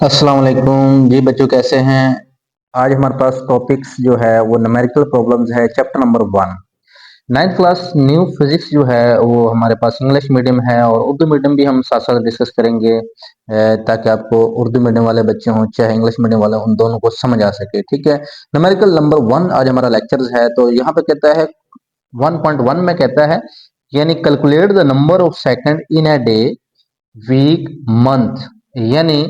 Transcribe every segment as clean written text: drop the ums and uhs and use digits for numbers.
अस्सलाम वालेकुम जी बच्चों, कैसे हैं। आज हमारे पास टॉपिक्स जो है वो न्यूमेरिकल प्रॉब्लम्स है, chapter number 1। Ninth class new physics जो है वो हमारे पास इंग्लिश मीडियम है और उर्दू मीडियम भी हम साथ साथ डिस्कस करेंगे, ताकि आपको उर्दू मीडियम वाले बच्चे हों चाहे इंग्लिश मीडियम वाले, उन दोनों को समझ आ सके। ठीक है, न्यूमेरिकल नंबर 1 आज हमारा लेक्चर है। तो यहाँ पे कहता है 1.1 में कहता है, यानी calculate the number of second in a day, week, month. यानी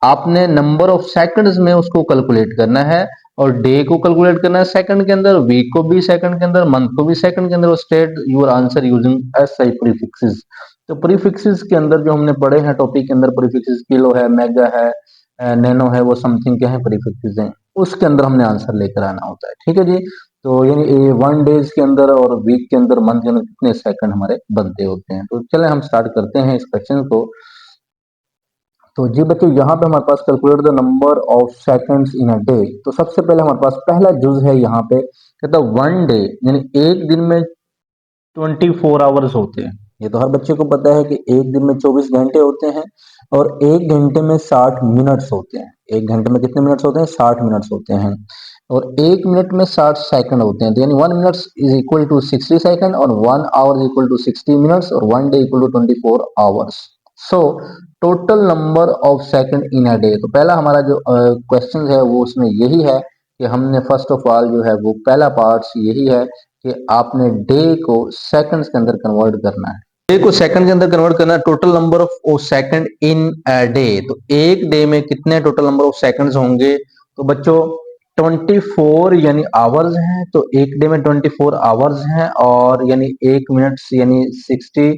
आपने नंबर ऑफ सेकंड्स में उसको कैलकुलेट करना है और डे को कैलकुलेट करना है सेकंड के अंदर, वीक को भी सेकंड के अंदर, मंथ को भी सेकंड के अंदर। State your answer using SI prefixes. तो प्रीफिक्सेस के अंदर जो हमने पढ़े हैं टॉपिक के अंदर, प्रीफिक्सेस किलो है, मेगा है, नैनो है, वो समथिंग क्या है प्रीफिक्सेस हैं, उसके अंदर हमने आंसर लेकर आना होता है। ठीक है जी। तो यानी 1 डेज के अंदर और वीक के अंदर, मंथ के अंदर कितने सेकंड हमारे बनते होते हैं। तो चले हम स्टार्ट करते हैं इस क्वेश्चन को। तो जी बच्चों, यहाँ पे हमारे पास calculate the number of seconds in a day. तो सबसे पहले हमारे पास पहला जुज है यहाँ पे, कहता है 1 डे, यानी एक दिन में 24 आवर्स होते हैं। ये तो हर बच्चे को पता है कि एक दिन में 24 घंटे होते हैं और एक घंटे में 60 मिनट्स होते हैं। एक घंटे में कितने मिनट्स होते हैं? 60 मिनट्स होते हैं। और एक मिनट में 60 सेकंड होते हैं। तो यानी 1 minute is equal to 60 second और 1 hour is equal to 60 minutes और 1 day equal to 24 hours. So total number of second in a day. तो पहला हमारा जो क्वेश्चन है वो उसमें यही है कि हमने फर्स्ट ऑफ ऑल जो है वो पहला पार्ट यही है कि आपने डे को सेकंड्स के अंदर कन्वर्ट करना है। डे को सेकंड के अंदर कन्वर्ट करना है। Total number of second in a day, तो एक डे में कितने टोटल नंबर ऑफ सेकंड्स होंगे? तो बच्चों 24 यानी आवर्स हैं, तो एक डे में 24 आवर्स हैं और यानी एक मिनट्स यानी 60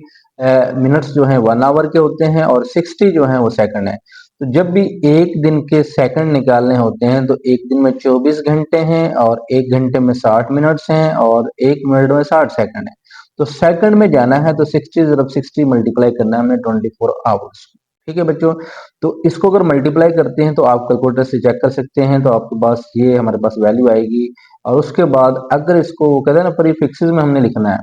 मिनट्स जो है 1 आवर के होते हैं और 60 जो है वो सेकंड है। तो जब भी एक दिन के सेकंड निकालने होते हैं तो एक दिन में 24 घंटे हैं और एक घंटे में 60 मिनट्स हैं और एक मिनट में 60 सेकंड है। तो सेकंड में जाना है तो 60 जब 60 मल्टीप्लाई करना है हमें 24 आवर्स। ठीक है बच्चों। तो इसको अगर मल्टीप्लाई करते हैं तो आप कैलकुलेटर से चेक कर सकते हैं, तो आपके पास ये हमारे पास वैल्यू आएगी। और उसके बाद अगर इसको कहते हैं ना प्रीफिक्सेस में हमने लिखना है,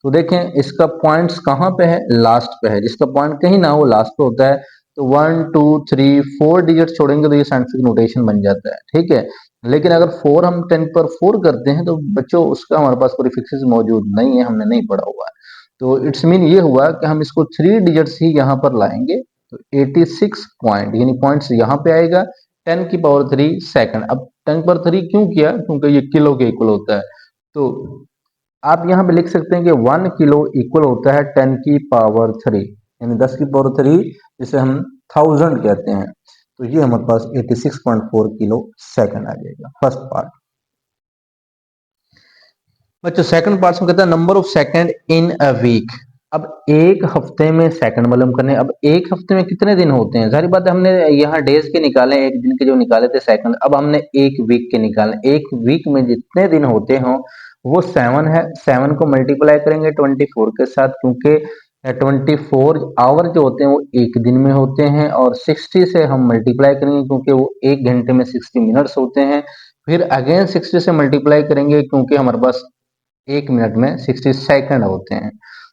तो देखें इसका पॉइंट्स कहाँ पे है? लास्ट पे है। जिसका पॉइंट कहीं ना हो लास्ट पे होता है, तो 1 2 3 4 डिजिट छोड़ेंगे तो ये साइंटिफिक नोटेशन बन जाता है। ठीक है। लेकिन अगर 4 हम 10 पर 4 करते हैं तो बच्चों उसका हमारे पास प्रीफिक्सेस मौजूद नहीं है, हमने नहीं पढ़ा हुआ है। तो इट्स मीन ये हुआ कि हम इसको 3 डिजिट्स ही यहाँ पर लाएंगे। तो 86 पॉइंट यानी पॉइंट्स यहाँ पे आएगा 10 की पावर 3 सेकंड। अब 10 की पावर 3 क्यों किया? क्योंकि ये किलो के इक्वल होता है। तो आप यहाँ पे लिख सकते हैं कि 1 किलो इक्वल होता है 10 की पावर 3, यानी 10 की पावर 3, जिसे हम 1000 कहते हैं। तो ये हमारे पास 86.4 किलो सेकंड आ जाएगा फर्स्ट पार्ट। बच्चों सेकंड पार्ट में कहता है number of second in a week. अब एक हफ्ते में सेकंड मालूम करने। अब एक हफ्ते में कितने दिन होते हैं? सारी बात है, हमने यहाँ डेज के निकाले, एक दिन के जो निकाले थे सेकंड। अब हमने एक वीक के निकाले। एक वीक में जितने दिन होते हो वो 7 है। 7 को मल्टीप्लाई करेंगे 24 के साथ, क्योंकि 24 आवर जो होते हैं वो एक दिन में होते हैं। और 60 से हम मल्टीप्लाई करेंगे क्योंकि वो एक घंटे में 60 मिनट्स होते हैं। फिर अगेन 60 से मल्टीप्लाई करेंगे क्योंकि हमारे पास एक मिनट में 60 सेकंड होते हैं।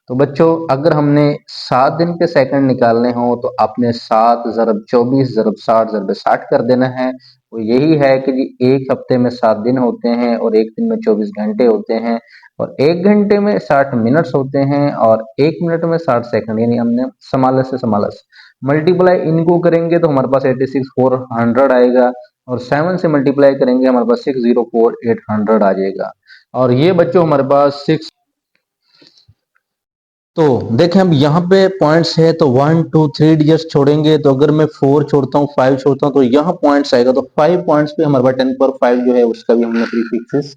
तो बच्चों अगर हमने 7 दिन के सेकंड निकालने हो तो आपने 7 ज़रब 24 ज़रब 60 ज़रब 60 कर देना है। वो यही है कि जी एक हफ्ते में 7 दिन होते हैं और एक दिन में 24 घंटे होते हैं और एक घंटे में 60 मिनट्स होते हैं और एक मिनट में 60 सेकंड। यानी हमने समालस से समालस मल्टीप्लाई इनको करेंगे तो हमारे पास 86,400 आएगा और 7 से मल्टीप्लाई करेंगे हमारे पास 604,800 आ जाएगा। और ये बच्चों हमारे पास 6। तो देखें अब यहाँ पे पॉइंट्स है तो 1 2 3 डिजिट्स छोड़ेंगे, तो अगर मैं 4 छोड़ता हूँ 5 छोड़ता हूँ तो यहाँ पॉइंट्स आएगा। तो 5 पॉइंट्स पे हमारे पास 10 पर 5 जो है उसका भी हमने प्रीफिक्सेस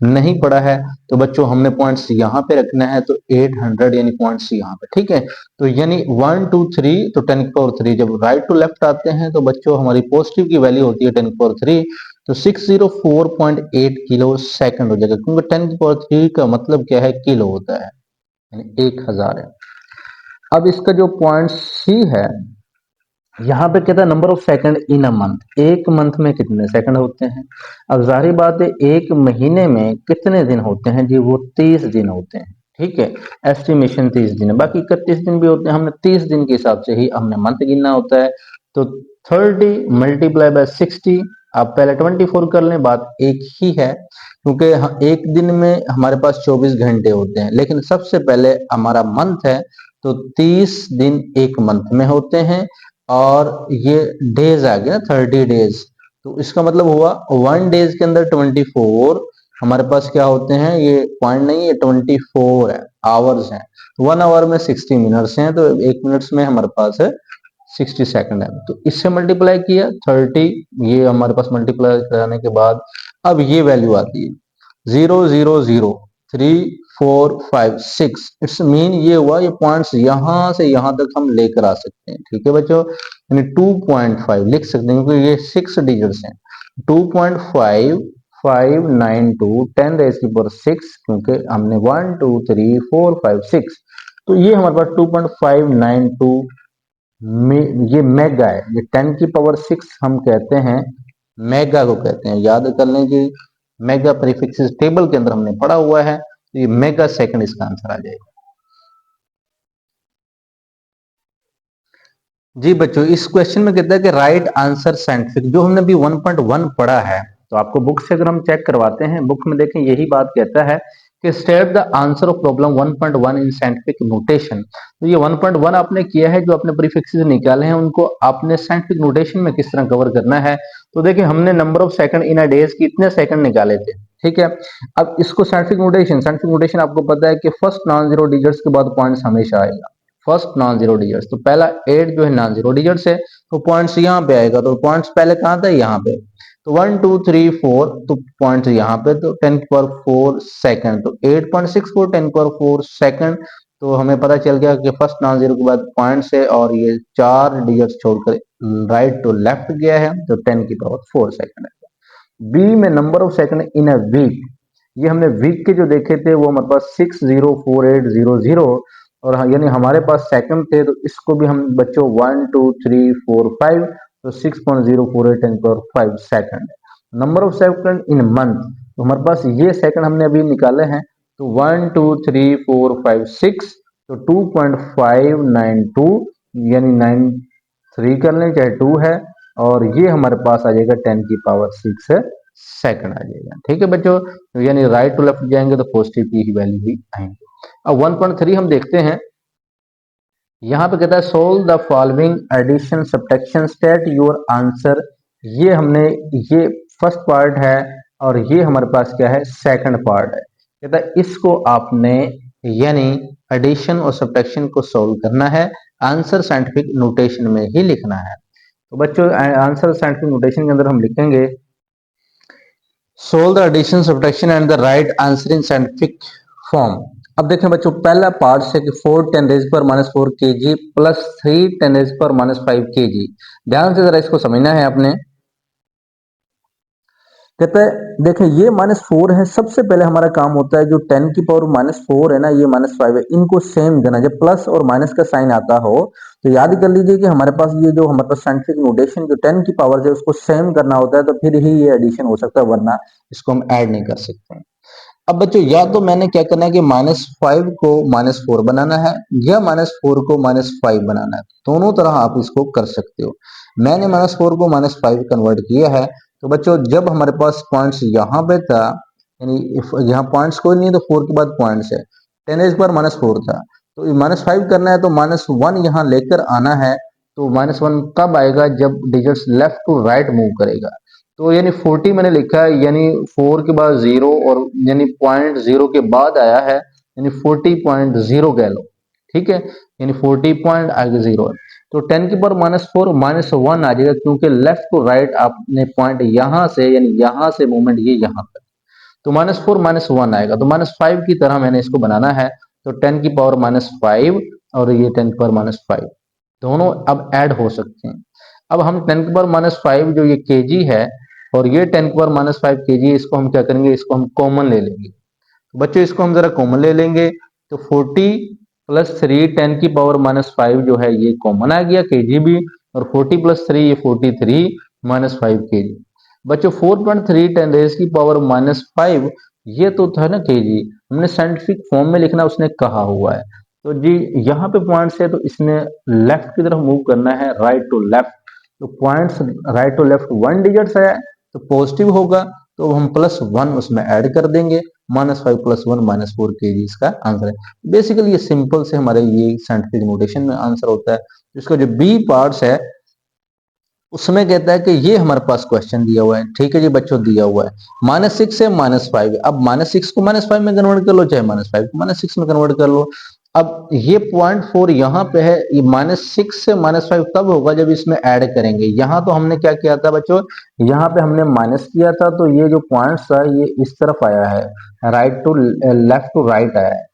नहीं पढ़ा है। तो बच्चों हमने पॉइंट्स यहाँ पे रखना है, तो 800 यानी पॉइंट्स यहाँ पे। ठीक है। तो यानी 1 2 3 तो 10 की पावर 3 जब राइट टू लेफ्ट आते हैं तो बच्चों हमारी पॉजिटिव की वैल्यू होती है 10 की पावर 3। तो 604.8 किलो सेकंड हो जाएगा, क्योंकि 10 की पावर 3 का मतलब क्या है? किलो होता है, यानी 1000 है। अब इसका जो पॉइंट सी है, यहाँ पे कहता है number of second in a month. एक मंथ में कितने सेकंड होते हैं? अब जाहिर बात है एक महीने में कितने दिन होते हैं जी? वो 30 दिन होते हैं। ठीक है। एस्टिमेशन 30 दिन है, बाकी 31 दिन भी होते हैं। हमने 30 दिन के हिसाब से ही हमने मंथ गिनना होता है। तो 30 मल्टीप्लाई बाय 60, आप पहले 24 कर लें, बात एक ही है, क्योंकि एक दिन में हमारे पास 24 घंटे होते हैं, लेकिन सबसे पहले हमारा मंथ है, तो 30 दिन एक मंथ में होते हैं, और ये डेज आ गया 30 डेज, तो इसका मतलब हुआ 1 डेज के अंदर 24 हमारे पास क्या होते हैं, ये पॉइंट नहीं है, 24 है, आवर्स हैं। 1 आवर में 60 मिनट्स हैं, तो एक मिनट्स में हमारे पास है 60 सेकंड है। तो इससे मल्टीप्लाई किया 30, ये हमारे पास मल्टीप्लाई कराने के बाद अब ये वैल्यू आती है 0 0 0 3 4 5 6, इट्स मीन ये हुआ, ये पॉइंट्स यहां से यहां तक हम लेकर आ सकते हैं। ठीक है बच्चों, यानी 2.5 लिख सकते हैं, क्योंकि ये 6 डिजिट्स हैं। 2.5592 10 रेज़ की पावर 6, क्योंकि हमने 1 2 3 4 5 6, तो ये हमारे पास 2.592 ये मेगा है, ये 10 की पावर 6 हम कहते हैं, मेगा को कहते हैं, याद कर लें जी, मेगा प्रीफिक्स टेबल के अंदर हमने पढ़ा हुआ है, तो ये मेगा सेकंड इसका आंसर आ जाएगा। जी बच्चों, इस क्वेश्चन में कहता है कि राइट आंसर साइंटिफिक, जो हमने अभी 1.1 पढ़ा है, तो आपको बुक से अगर हम चेक करवाते हैं, बुक में देखें यही बात कहता है कि state the answer of problem 1.1 in scientific notation. तो ये 1.1 आपने किया है, जो आपने प्रीफिक्सेस निकाले हैं उनको आपने साइंटिफिक नोटेशन में किस तरह कवर करना है। तो देखिए, हमने number of second in a days कितने सेकंड निकाले थे, ठीक है। अब इसको साइंटिफिक नोटेशन आपको पता है कि फर्स्ट नॉन जीरो डिजिट्स के बाद पॉइंट्स हमेशा आएगा, फर्स्ट नॉन जीरो डिजिट्स, तो पहला 8 जो है नॉन जीरो डिजिट्स है, तो पॉइंट्स यहाँ पे आएगा, तो पॉइंट्स पहले कहाँ था, यहाँ पे, तो 1 2 3 4, तो पॉइंट्स यहाँ पे, तो 10 की पावर 4 सेकंड, तो 8.64 10 की पावर 4 सेकंड। तो हमें पता चल गया कि फर्स्ट नॉन जीरो के बाद पॉइंट्स है, और ये 4 डिजिट्स छोड़कर राइट टू लेफ्ट गया है, तो 10 की पावर 4 सेकंड है। बी में number of second in a week, ये हमने वीक के जो देखे थे वो हमारे पास 604800, और यानी हमारे पास सेकंड थे, तो इसको भी हम बच्चों 1 2 3 4 5, तो 6.048 10 second. Number of second in month, तो हमारे पास ये सेकंड हमने अभी निकाले हैं, तो 1 2 3 4 5 6, तो 2.592, यानी 93 कर लें, चाहे 2 है, और ये हमारे पास आ जाएगा 10 की पावर 6 है, सेकंड आ जाएगा। ठीक है बच्चों, तो यानी राइट टू लेफ्ट जाएंगे तो पॉजिटिव की ही वैल्यू ही आएंगे। अब 1.3 हम देखते हैं, यहां पे कहता है solve the following addition subtraction state your answer. ये हमने, ये फर्स्ट पार्ट है, और ये हमारे पास क्या है, सेकंड पार्ट है। कहता है इसको आपने यानी एडिशन और सब्ट्रैक्शन को सोल्व करना है, आंसर साइंटिफिक नोटेशन में ही लिखना है। तो बच्चों, आंसर साइंटिफिक नोटेशन के अंदर हम लिखेंगे solve the addition subtraction and the right answer in scientific form. अब देखें बच्चों, पहला पार्ट है कि 4 10 रेज पर माइनस 4 के जी प्लस 3 10 रेज पर माइनस 5 के जी। ध्यान से जरा इसको समझना है आपने। कहते हैं देखें, ये -4 है, सबसे पहले हमारा काम होता है जो 10 की पावर -4 है ना, ये -5 है, इनको सेम करना। जब प्लस और माइनस का साइन आता हो तो याद कर लीजिए कि हमारे पास ये जो हमारे पास साइंटिफिक नोटेशन जो 10 की पावर है उसको सेम करना होता है, तो फिर ही ये एडिशन हो सकता है, वरना इसको हम ऐड नहीं कर सकते। अब बच्चों, या तो मैंने क्या करना है कि -5 को -4 बनाना है, या -4 को -5 बनाना है, दोनों तरह आप इसको कर सकते हो। मैंने -4 को -5 कन्वर्ट किया है। तो बच्चों, जब हमारे पास पॉइंट्स यहाँ पे था, यानी यहाँ पॉइंट्स कोई नहीं है, तो 4 के बाद पॉइंट्स है, 10 इस बार -4 था, तो -5 करना है, तो -1 यहाँ लेकर आना है। तो -1 कब आएगा, जब digits left to right move करेगा। तो यानी 40 मैंने लिखा है, यानी 4 के बाद 0, और यानी पॉइंट 0 के बाद आया है, यानी 40.0 कह लो, ठीक है, यानी 40 पॉइंट आगे 0 है। तो 10 की पावर -4 -1 आ जाएगा, क्योंकि लेफ्ट टू राइट आपने पॉइंट यहां से, यानी यहां से मूवमेंट ये यहां तक, तो -4 -1 आएगा, तो -5 की तरह मैंने इसको बनाना है। तो 10 की पावर -5 और ये 10 की पावर -5 दोनों अब ऐड हो सकते हैं। अब हम 10 की पावर -5 जो ये केजी है, और ये 10 की पावर -5 केजी, इसको हम क्या करेंगे, इसको हम कॉमन ले लेंगे। तो बच्चों, इसको हम जरा कॉमन ले लेंगे, तो 40 प्लस 3 10 की पावर -5 जो है ये कॉमन आ गया, केजी भी, और 40 प्लस 3 ये 43 -5 केजी। बच्चों, 4.3 10 रेज की पावर -5 ये तो था ना केजी, हमने साइंटिफिक फॉर्म में लिखना, उसने कहा हुआ है। तो जी यहाँ पे पॉइंट्स है, तो इसने लेफ्ट की तरफ मूव करना है, राइट टू लेफ्ट, तो points right to left 1 digits है तो पॉजिटिव होगा, तो हम +1 उसमें ऐड कर देंगे। -5 + 1 -4 kg इसका आंसर है। बेसिकली ये सिंपल से हमारे ये साइंटिफिक नोटेशन में आंसर होता है। इसका जो बी पार्ट्स है उसमें कहता है कि ये हमारे पास क्वेश्चन दिया हुआ है, ठीक है जी बच्चों, दिया हुआ है -6 से -5। अब -6 को -5 में कन्वर्ट कर लो, चाहे -5 को -6 में कन्वर्ट कर लो। अब ये 0.4 यहाँ पे है, ये -6 से -5 तब होगा जब इसमें ऐड करेंगे। यहाँ तो हमने क्या किया था बच्चों, यहाँ पे हमने माइनस किया था, तो ये जो पॉइंट्स था ये इस तरफ आया है, right to left to right आया है।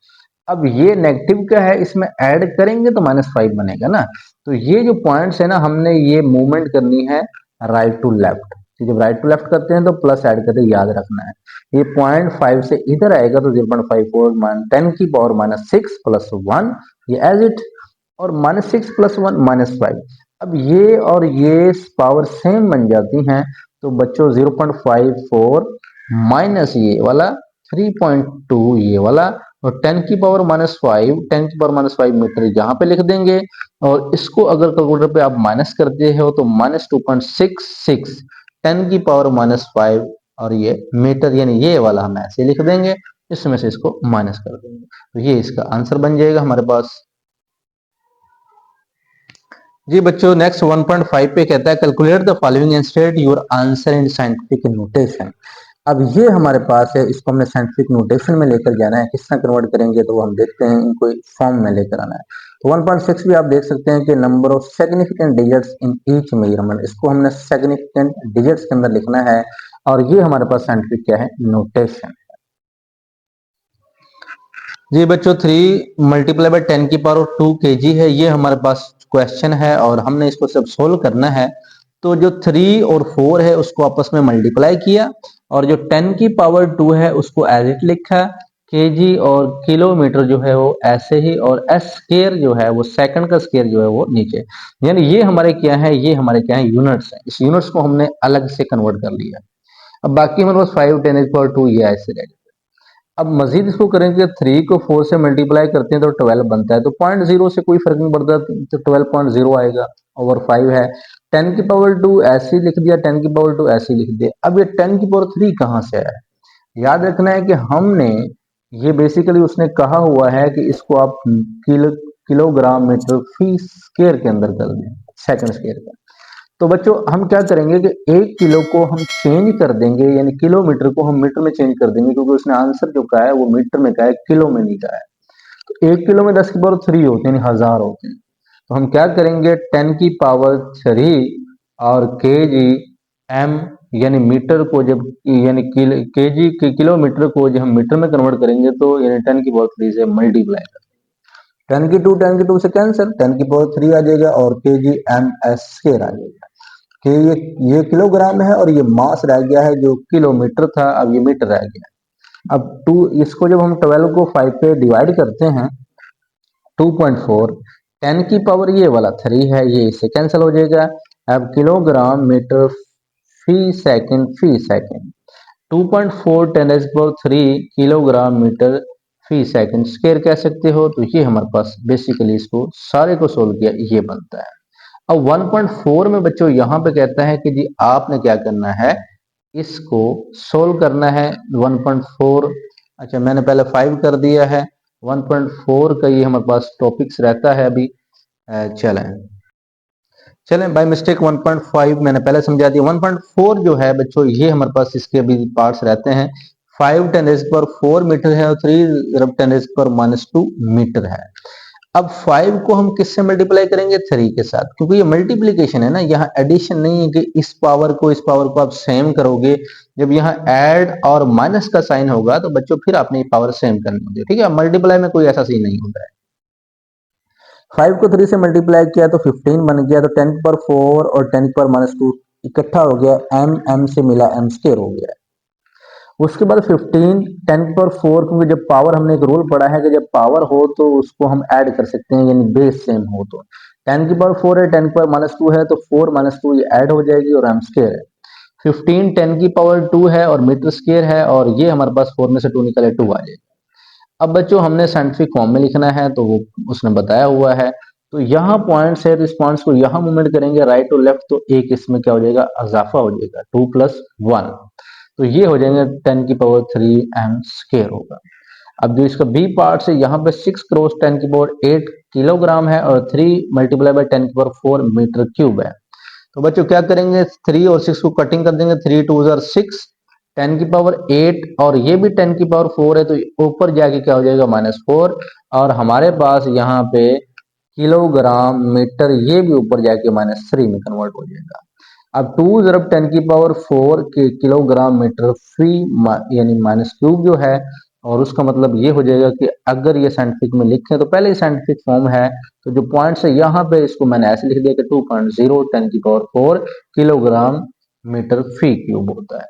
अब ये नेगेटिव क्या है, इसमें ऐड करेंगे तो -5 बनेगा ना। तो ये जो पॉइंट्स है ना, हमने ये मूवमेंट करनी है राइट टू लेफ्ट। तो जब राइट टू लेफ्ट करते हैं तो प्लस ऐड करते, याद रखना है। ये 0.5 से इधर आएगा तो 0.54 10 की पावर -6 + 1, ये एज इट। और -6 + 1 -5। अब ये और ये पावर सेम बन जाती हैं, तो बच्चों 0.54 माइनस ये वाला 3.2 ये वाला, और 10 की पावर -5, 10 की पावर -5 मीटर यहाँ पे लिख देंगे। और इसको अगर कैलकुलेटर पे आप माइनस करते हो तो -2.66 10 की पावर -5, और ये मीटर यानी ये वाला हम ऐसे लिख देंगे, इसमें से इसको माइनस कर देंगे, तो ये इसका आंसर बन जाएगा हमारे पास। जी बच्चों, नेक्स्ट 1.5 पे कहता है calculate the following and state your answer in scientific notation. अब ये हमारे पास है, इसको हमने साइंटिफिक नोटेशन में लेकर जाना है। किस तरह कन्वर्ट करेंगे तो हम देखते हैं, इनको फॉर्म में लेकर आना है। तो 1.6 भी आप देख सकते हैं कि number of significant digits in each measurement, इसको हमने सिग्निफिकेंट डिजिट्स के अंदर लिखना है। और ये हमारे पास साइंटिफिक क्या है, नोटेशन। जी बच्चों, 3 × 10 की पावर 2 kg है, ये हमारे पास क्वेश्चन है और हमने इसको सब सोल्व करना है। तो जो 3 और 4 है उसको आपस में मल्टीप्लाई किया, और जो 10 की पावर 2 है उसको एज इट लिखा। केजी और किलोमीटर जो है वो ऐसे ही, और एस स्क्वायर जो है वो सेकंड का स्क्वायर जो है वो नीचे। यानी ये हमारे क्या है, ये हमारे क्या है, यूनिट्स है। इस यूनिट्स को हमने अलग से कन्वर्ट कर लिया। अब बाकी हमारे पास 5 10⁻², ये ऐसे रहेगा। अब मजीद इसको करेंगे, 3 को 4 से मल्टीप्लाई करते हैं तो 12 बनता है, तो 0.0 से कोई फर्क नहीं पड़ता, तो 12.0 आएगा ओवर 5 है। 10 की पावर 2 ऐसे ही लिख दिया, 10 की पावर 2 ऐसे ही लिख दिया। अब ये 10 की पावर 3 कहाँ से आया है, याद रखना है कि हमने ये बेसिकली उसने कहा हुआ है कि इसको आप किलोग्राम मीटर फी स्क्वायर के अंदर कर दें, सेकंड स्क्वायर का। तो बच्चों हम क्या करेंगे कि 1 किलो को हम चेंज कर देंगे, यानी किलोमीटर को हम मीटर में चेंज कर देंगे, क्योंकि उसने आंसर जो कहा है वो मीटर में कहा है, किलो में नहीं कहा है। तो 1 किलो में 10 की पावर 3 होते हैं, 1000 होते हैं। तो हम क्या करेंगे, 10 की पावर 3 और केजी एम यानी मीटर को जब, यानी केजी के किलोमीटर को जब हम मीटर में कन्वर्ट करेंगे तो यानी 10 की पावर 3 से मल्टीप्लाई कर, 10 की 2 से कैंसिल, 10 की पावर 3 आ जाएगा और केजी एम एस स्क्वायर आ जाएगा कि ये किलोग्राम है, और ये मास रह गया है जो किलोमीटर था, अब ये मीटर रह गया। अब 2, इसको जब हम 12 को 5 पे डिवाइड करते हैं, 2.4, 10 की पावर ये वाला 3 है, ये इससे कैंसिल हो जाएगा। अब किलोग्राम मीटर फी सेकंड 2.4 10⁻³ किलोग्राम मीटर फी सेकंड स्क्वायर कह सकते हो। तो ये हमारे पास बेसिकली इसको सारे को सोल्व किया, ये बनता है। अब 1.4 में बच्चों यहाँ पे कहता है कि जी आपने क्या करना है, इसको सोल्व करना है 1.4। अच्छा, मैंने पहले 5 कर दिया है, 1.4 का ये हमारे पास टॉपिक्स रहता है अभी। चलें चलें बाय मिस्टेक 1.5 मैंने पहले समझा दिया। 1.4 जो है बच्चों, ये हमारे पास इसके अभी पार्ट्स रहते हैं। 5 10⁻⁴ मीटर है और 3 10⁻⁻² मीटर है। अब 5 को हम किससे मल्टीप्लाई करेंगे, 3 के साथ, क्योंकि ये मल्टीप्लीकेशन है ना, यहाँ एडिशन नहीं है कि इस पावर को आप सेम करोगे। जब यहाँ ऐड और माइनस का साइन होगा तो बच्चों फिर आपने ये पावर सेम करनी होती है, ठीक है। मल्टीप्लाई में कोई ऐसा सीन नहीं होता है। 5 को 3 से मल्टीप्लाई किया तो 15 बन गया, तो 10 की पावर 4 और 10 की पावर -2 इकट्ठा हो गया, m से मिला m स्क्वायर हो गया। उसके बाद 15 10 की पावर 4, क्योंकि जब पावर, हमने एक रूल पढ़ा है कि जब पावर हो तो उसको हम ऐड कर सकते हैं, यानी बेस सेम हो। तो 10 की पावर 4 है, 10 की पावर -2 है, तो 4 -2 ये ऐड हो जाएगी और m स्क्वायर है। 15 10 की पावर 2 है और मीटर स्क्वायर है, और ये हमारे पास 4 में से 2 निकले 2 आ जाएगा। अब बच्चों हमने साइंटिफिक फॉर्म में लिखना है, तो वो उसने बताया हुआ है। तो यहाँ पॉइंट्स है तो इस पॉइंट्स को यहाँ मूवमेंट करेंगे राइट और लेफ्ट, तो एक इसमें क्या हो जाएगा, इजाफा हो जाएगा 2+1, तो ये हो जाएंगे 10⁻³ होगा। अब जो इसका बी पार्ट है, यहाँ पे 6 क्रॉस 10⁸8 किलोग्राम है और 3 मल्टीप्लाई बाय 10⁴ मीटर क्यूब है। तो बच्चों क्या करेंगे, 3 और 6 को कटिंग कर देंगे, 3 2 ज़ार 6, 10⁸8 और ये भी 10⁴ है, तो ऊपर जाके क्या हो जाएगा -4, और हमारे पास यहाँ पे किलोग्राम मीटर ये भी ऊपर जाके -3 में कन्वर्ट हो जाएगा। अब 2 ज़रब 10⁴ के किलोग्राम मीटर फी यानी -³ जो है, और उसका मतलब ये हो जाएगा कि अगर ये साइंटिफिक में लिखें तो पहले ही साइंटिफिक फॉर्म है, तो जो पॉइंट्स है यहाँ पे इसको मैंने ऐसे लिख दिया कि 2.0 10⁴ किलोग्राम मीटर फी क्यूब होता है।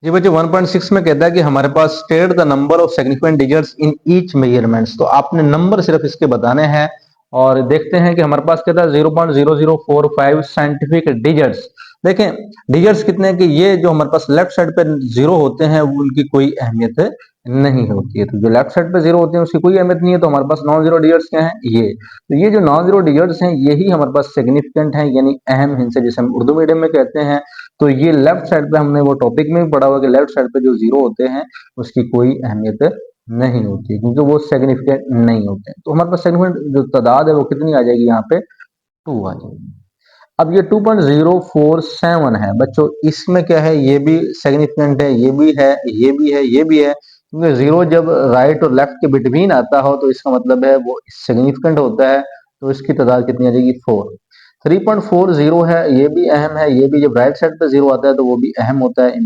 ये बच्चे 1.6 में कहता है कि हमारे पास state the number of significant digits in each measurements, तो आपने नंबर सिर्फ इसके बताने हैं, और देखते हैं कि हमारे पास कहता है 0.0045 साइंटिफिक डिजिट्स। देखें डिजिट्स कितने कि ये जो हमारे पास लेफ्ट साइड पे जीरो होते हैं उनकी कोई अहमियत नहीं होती है, तो जो लेफ्ट साइड पे जीरो होते हैं उसकी कोई अहमियत नहीं है, तो हमारे पास नॉन जीरो डिजिट्स क्या हैं, ये, तो ये जो नॉन जीरो डिजिट्स हैं यही हमारे पास सिग्निफिकेंट है, यानी अहम हिस्से, जिसे हम उर्दू मीडियम में कहते हैं। तो ये लेफ्ट साइड पे हमने वो टॉपिक में भी पढ़ा हुआ कि लेफ्ट साइड पे जो जीरो होते हैं उसकी कोई अहमियत नहीं होती, क्योंकि वो सिग्निफिकेंट नहीं होते हैं। तो हमारे पास सिग्निफिकेंट जो तादाद है वो कितनी आ जाएगी, यहाँ पे 2 आ जाएगी। अब ये 2.047 है बच्चों, इसमें क्या है, ये भी सिग्निफिकेंट है, ये भी है, ये भी है, ये भी है, क्योंकि जीरो जब राइट और लेफ्ट के बिटवीन आता हो तो इसका मतलब है वो सिग्निफिकेंट होता है, तो इसकी तादाद कितनी आ जाएगी, 4। 3.40 है, ये भी अहम है, ये भी जब राइट साइड पे जीरो आता है तो वो भी अहम होता है,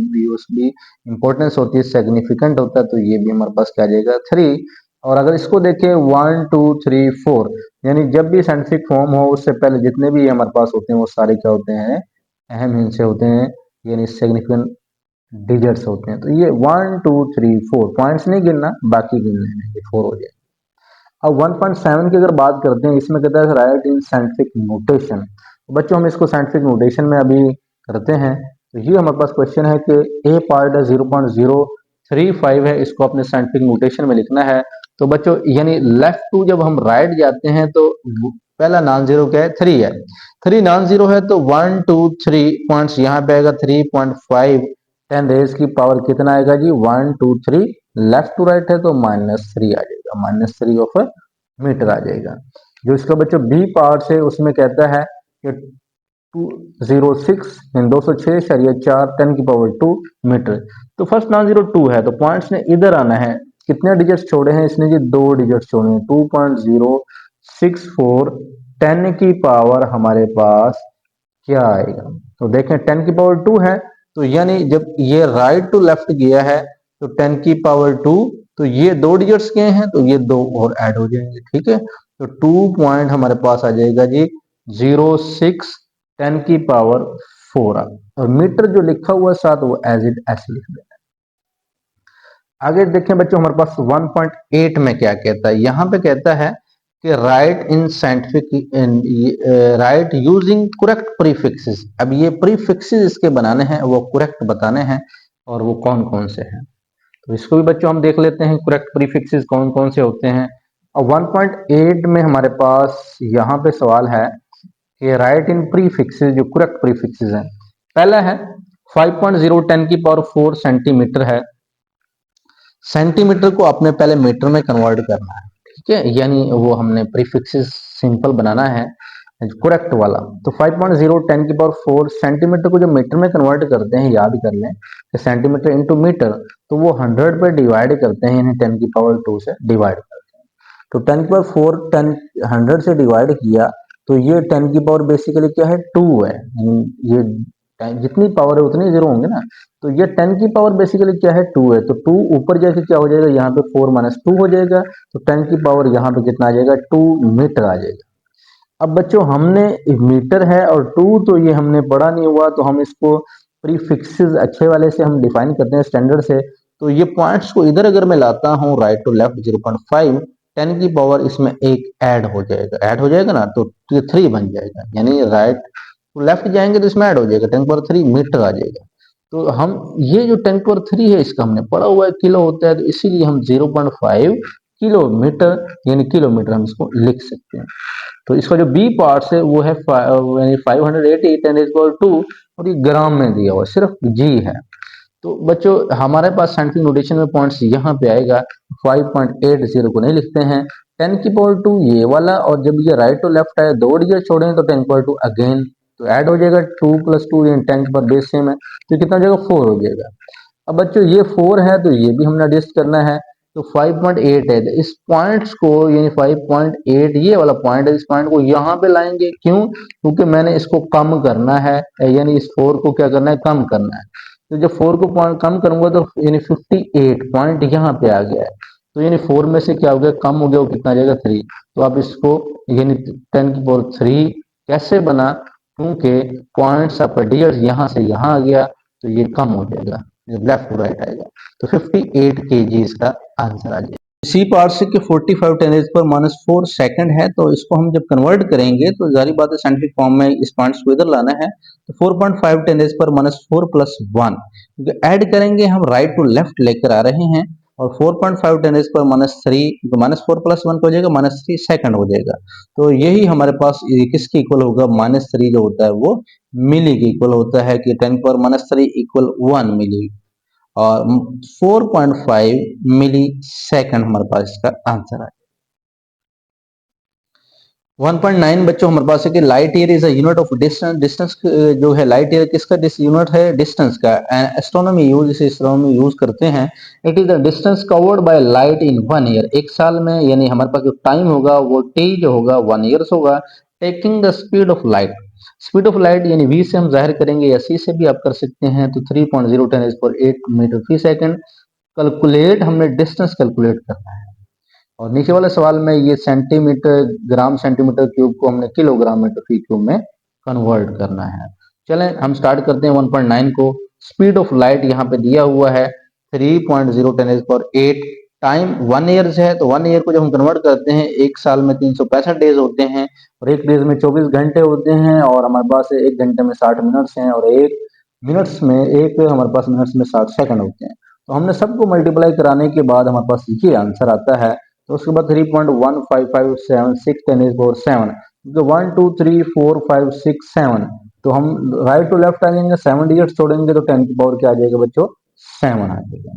भी इंपॉर्टेंस होती है, सिग्निफिकेंट होता है, तो ये भी हमारे पास क्या आ जाएगा, 3। और अगर इसको देखें 1 2 3 4, यानी जब भी साइंटिफिक फॉर्म हो उससे पहले जितने भी हमारे पास होते हैं वो सारे क्या होते हैं, अहम हिस्से होते हैं, यानी सिग्निफिकेंट डिजिट्स होते हैं। तो ये 1 2 3 4 पॉइंट्स नहीं गिनना, बाकी गिनने हैं, ये 4 हो जाए। अब 1.7 की अगर बात करते हैं, इसमें कहता है राइट इन साइंटिफिक नोटेशन, तो बच्चों हम इसको साइंटिफिक नोटेशन में अभी करते हैं। तो ये हमारे पास क्वेश्चन है कि ए पार्ट है 0.035 है, इसको अपने साइंटिफिक नोटेशन में लिखना है। तो बच्चों यानी लेफ्ट टू जब हम राइट जाते हैं तो पहला नॉन जीरो क्या है, 3 है, 3 नॉन जीरो है, तो 1 2 3 पॉइंट्स यहाँ पे आएगा 3.5, 10 रेज की पावर कितना आएगा जी, 1 2 3, लेफ्ट टू राइट है तो -3 आ जाएगा, -3 ऑफ मीटर आ जाएगा। जो इसका बच्चों बी पार्ट है उसमें कहता है कि 206 206.4 10⁻² मीटर, तो फर्स्ट नॉन जीरो 2 है, तो पॉइंट्स ने इधर आना है, कितने डिजिट्स छोड़े हैं इसने जी, 2 डिजिट्स छोड़े हैं, 2.064 10 की पावर हमारे पास क्या आएगा, तो देखें 10⁻² है, तो यानी जब ये राइट टू लेफ्ट गया है तो 10⁻², तो ये 2 डिजिट्स गए हैं तो ये 2 और ऐड हो जाएंगे, ठीक है, तो 2 पॉइंट हमारे पास आ जाएगा जी 06 10⁻⁴, और मीटर जो लिखा हुआ है साथ वो एज इट ऐसे लिख देना है। आगे देखें बच्चों हमारे पास 1.8 में क्या कहता है, यहाँ पे कहता है कि right in scientific right using correct prefixes. अब ये प्रीफिक्सेस इसके बनाने हैं, वो करेक्ट बताने हैं, और वो कौन कौन से हैं, तो इसको भी बच्चों हम देख लेते हैं करेक्ट प्रीफिक्सेस कौन कौन से होते हैं। और 1.8 में हमारे पास यहाँ पे सवाल है कि राइट इन प्रीफिक्सेस, जो करेक्ट प्रीफिक्सेस हैं, पहला है 5.0 10⁻⁴ सेंटीमीटर है, सेंटीमीटर को आपने पहले मीटर में कन्वर्ट करना है, ठीक है, यानी वो हमने प्रीफिक्सेस सिंपल बनाना है करेक्ट वाला। तो 5.0 10⁻⁴ सेंटीमीटर को जब मीटर में कन्वर्ट करते हैं, याद कर लें कि सेंटीमीटर इंटू मीटर, तो वो 100 पे डिवाइड करते हैं, यानी 10⁻² से डिवाइड करते हैं, तो 10⁻⁴ 10 100 से डिवाइड किया, तो ये 10 की पावर बेसिकली क्या है, 2 है, ये जितनी पावर है उतने जीरो होंगे ना, तो ये 10 की पावर बेसिकली क्या है, 2 है, तो 2 ऊपर जाके क्या हो जाएगा, यहाँ पे 4 - 2 हो जाएगा, तो 10 की पावर यहाँ पे कितना आ जाएगा, 2 मीटर आ जाएगा। अब बच्चों हमने मीटर है और 2 तो ये हमने पढ़ा नहीं हुआ, तो हम इसको प्रीफिक्सेस अच्छे वाले से हम डिफाइन करते हैं स्टैंडर्ड से। तो ये पॉइंट्स को इधर अगर मैं लाता हूँ राइट टू लेफ्ट 0.5, 10 की पावर इसमें एक ऐड हो जाएगा ना, तो ये 3 बन जाएगा, यानी राइट टू लेफ्ट जाएंगे तो इसमें ऐड हो जाएगा, 10⁻³ मीटर आ जाएगा। तो हम ये जो 10⁻³ है इसका हमने पढ़ा हुआ है किलो होता है, तो इसीलिए हम 0.5 किलोमीटर, यानी किलोमीटर हम इसको लिख सकते हैं। तो इसका जो बी पार्ट है वो है 580 10^2 और ये ग्राम में दिया हुआ, सिर्फ जी है। तो बच्चों हमारे पास साइंटिफिक नोटेशन में पॉइंट्स यहाँ पे आएगा, 5.80 को नहीं लिखते हैं, 10^2 ये वाला, और जब ये राइट टू लेफ्ट है 2 डिजिट छोड़ें तो 10^2 अगेन, तो ऐड हो जाएगा 2 + 2 यानी 10 के पावर बेस सेम है, तो कितना हो जाएगा 4 हो जाएगा। अब बच्चों ये 4 है तो ये भी हमने एडजस्ट करना है, तो 5.8 है, तो इस पॉइंट्स को यानी 5.8 ये वाला पॉइंट है, इस पॉइंट को यहाँ पे लाएंगे, क्यों? क्योंकि मैंने इसको कम करना है, यानी इस 4 को क्या करना है, कम करना है। तो जब 4 को पॉइंट कम करूंगा तो यानी 58 पॉइंट यहाँ पे आ गया है, तो यानी 4 में से क्या हो गया, कम हो गया, वो कितना आ जाएगा 3। तो आप इसको यानी 10^3 कैसे बना, क्योंकि पॉइंट्स आपका डिजिट यहाँ से यहाँ आ गया, तो ये कम हो जाएगा, जब लेफ्ट टू राइट आएगा, तो 58 kg इसका आंसर आ जाएगा। सी पार्ट से कि 45 10⁻⁴ सेकंड है, तो इसको हम जब कन्वर्ट करेंगे तो जारी बात है साइंटिफिक फॉर्म में इस पॉइंट्स को इधर लाना है, तो 4.5 10⁻⁴ प्लस 1 क्योंकि ऐड करेंगे हम राइट टू लेफ्ट लेकर आ रहे हैं, और 4.5 10⁻³ -4 + 1 हो जाएगा -3 सेकंड हो जाएगा। तो यही हमारे पास किसके इक्वल होगा, -3 जो होता है वो मिली के इक्वल होता है, कि 10⁻³ = 1 मिली, और 4.5 मिली सेकंड हमारे पास इसका आंसर है। 1.9 बच्चों हमारे पास है कि light year is a unit of distance. Distance जो है लाइट ईयर किसका यूनिट है, डिस्टेंस का। एस्ट्रोनॉमी यूज, इसे एस्ट्रोनॉमी यूज करते हैं। It is the distance covered by light in 1 year, एक साल में, यानी हमारे पास जो टाइम होगा वो टी जो होगा 1 ईयर्स होगा। Taking the speed of light, speed of light यानी v से हम जाहिर करेंगे, या c से भी आप कर सकते हैं, तो 3.010⁸ मीटर फी सेकंड। कैलकुलेट, हमने डिस्टेंस कैलकुलेट करना है, और नीचे वाले सवाल में ये सेंटीमीटर, ग्राम सेंटीमीटर क्यूब को हमने किलोग्राम मीटर फी क्यूब में कन्वर्ट करना है। चलें हम स्टार्ट करते हैं 1.9 को। स्पीड ऑफ लाइट यहाँ पे दिया हुआ है 3.010⁸, टाइम 1 ईयर है, तो 1 ईयर को जब हम कन्वर्ट करते हैं, एक साल में 365 डेज होते हैं, और एक डेज में 24 घंटे होते हैं, और हमारे पास एक घंटे में 60 मिनट्स हैं, और एक हमारे पास मिनट्स में 60 सेकंड होते हैं। तो हमने सबको मल्टीप्लाई कराने के बाद हमारे पास ये आंसर आता है। तो उसके बाद 3.15576 10⁻⁷, जो 1 2 3 4 5 6 7, तो हम राइट टू लेफ्ट आ जाएंगे, 7 डिजिट छोड़ेंगे तो 10 की पावर क्या आ जाएगा बच्चों, 7 आ जाएगा।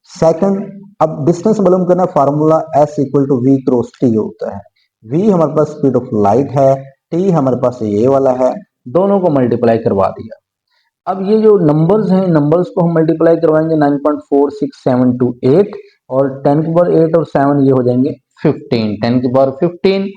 सेकंड, अब डिस्टेंस मालूम करना, formula S = V cross T होता है। V हमारे पास स्पीड ऑफ लाइट है, T हमारे पास ये वाला है, दोनों को मल्टीप्लाई करवा दिया। अब ये जो नंबर्स हैं, नंबर्स को हम मल्टीप्लाई करवाएंगे, 9.46728, और 10 की पावर 8 और 7 ये हो जाएंगे 15, 10 की पावर 15।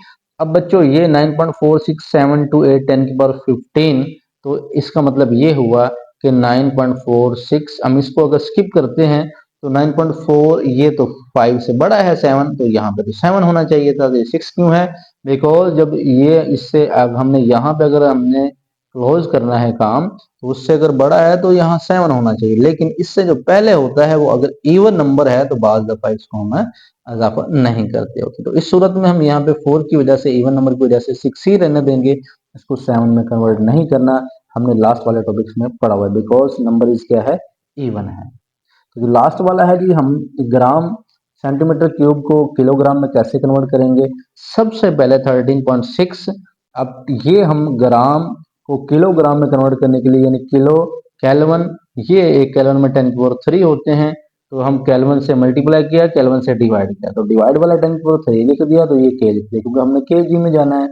अब बच्चों ये 9.46728 10 की पावर 15, तो इसका मतलब ये हुआ कि 9.46, हम इसको अगर स्किप करते हैं तो 9.4, ये तो 5 से बड़ा है 7, तो यहाँ पे तो 7 होना चाहिए था, तो ये 6 क्यों है, बिकॉज जब ये इससे अब हमने यहाँ पे अगर हमने क्लोज करना है काम, तो उससे अगर बड़ा है तो यहाँ 7 होना चाहिए, लेकिन इससे जो पहले होता है वो अगर इवन नंबर है तो बाज दफा इसको हम इजाफा नहीं करते होते। तो इस सूरत में हम यहाँ पे 4 की वजह से, इवन नंबर की वजह से 6 ही रहने देंगे, इसको 7 में कन्वर्ट नहीं करना। हमने लास्ट वाले टॉपिक्स में पढ़ा हुआ है, बिकॉज नंबर इज क्या है, इवन है। तो जो लास्ट वाला है कि हम ग्राम सेंटीमीटर क्यूब को किलोग्राम में कैसे कन्वर्ट करेंगे। सबसे पहले 13.6, अब ये हम ग्राम को किलोग्राम में कन्वर्ट करने के लिए, यानी किलो केल्विन, ये एक केल्विन में 10⁻³ होते हैं, तो हम केल्विन से मल्टीप्लाई किया, केल्विन से डिवाइड किया, तो डिवाइड वाला 10⁻³ लिख दिया, तो ये के लिख दिया, क्योंकि हमने केजी में जाना है।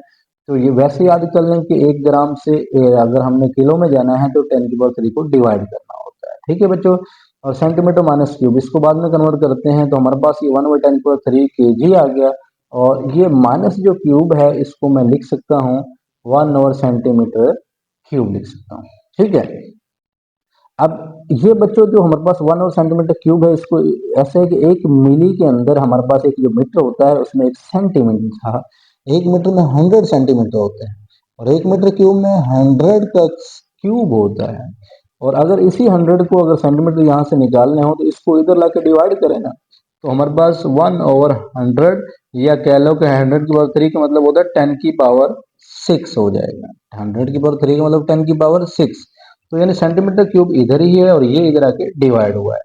तो ये वैसे याद कर लें कि 1 ग्राम से अगर हमने किलो में जाना है तो 10⁻³ को डिवाइड करना होता है, ठीक है बच्चों। और सेंटीमीटर माइनस क्यूब, इसको बाद में कन्वर्ट करते हैं, तो हमारे पास ये 1/10⁻³ kg आ गया, और ये माइनस जो क्यूब है इसको मैं लिख सकता हूँ 1/सेंटीमीटर क्यूब लिख सकता हूँ, ठीक है। अब ये बच्चों जो हमारे पास 1/सेंटीमीटर क्यूब है, इसको ऐसे है कि 1 मिली के अंदर हमारे पास एक जो मीटर होता है उसमें 1 सेंटीमीटर था, 1 मीटर में 100 सेंटीमीटर होते हैं, और 1 मीटर क्यूब में 100 का क्यूब होता है। और अगर इसी 100 को अगर सेंटीमीटर यहाँ से निकालने हो तो इसको इधर लाके डिवाइड करें ना, तो हमारे पास 1/100, या कह लो कि 100 की पावर 3 का मतलब होता है 10 की पावर 6 हो जाएगा। 100 की पावर 3 का मतलब 10 की पावर 6, तो यानी सेंटीमीटर क्यूब इधर ही है और ये इधर आके डिवाइड हुआ है।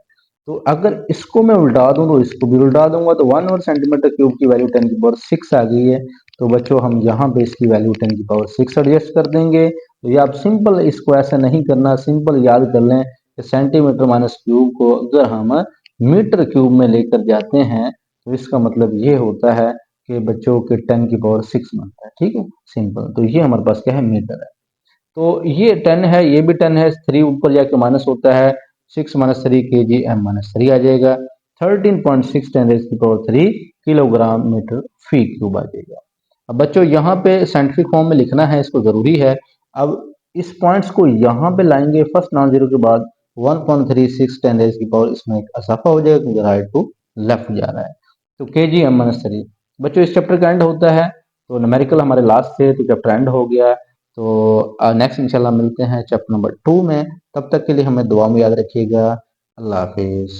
तो अगर इसको मैं उल्टा दूं तो इसको भी उल्टा दूंगा, तो 1/cm³ की वैल्यू 10⁻6 आ गई है। तो बच्चों हम यहाँ पे इसकी वैल्यू 10⁻6 एडजस्ट कर देंगे। तो ये आप सिंपल इसको ऐसा नहीं करना, सिंपल याद कर लें कि सेंटीमीटर माइनस क्यूब को अगर हम मीटर क्यूब में लेकर जाते हैं तो इसका मतलब ये होता है कि बच्चों के 10⁻6 बनता है। ठीक है, सिंपल। तो ये हमारे पास क्या है, मीटर है। तो ये 10 है, ये भी 10 है, 3 ऊपर जाके माइनस होता है, 6 - 3 kg m - 3 आ जाएगा। 13.6 10⁻³ किलोग्राम मीटर फी क्यूब आ जाएगा। अब बच्चों यहाँ पे साइंटिफिक फॉर्म में लिखना है, इसको जरूरी है। अब इस पॉइंट्स को यहाँ पे लाएंगे, फर्स्ट नॉन जीरो के बाद 1.36 10⁻, इसमें एक असाफा हो जाएगा क्योंकि राइट टू लेफ्ट जा रहा है। तो kg m - 3 बच्चों इस चैप्टर का एंड होता है। तो न्यूमेरिकल हमारे लास्ट थे, तो चैप्टर एंड हो गया। तो नेक्स्ट इंशाल्लाह मिलते हैं चैप्टर नंबर 2 में। तब तक के लिए हमें दुआ में याद रखिएगा। अल्लाह हाफिज।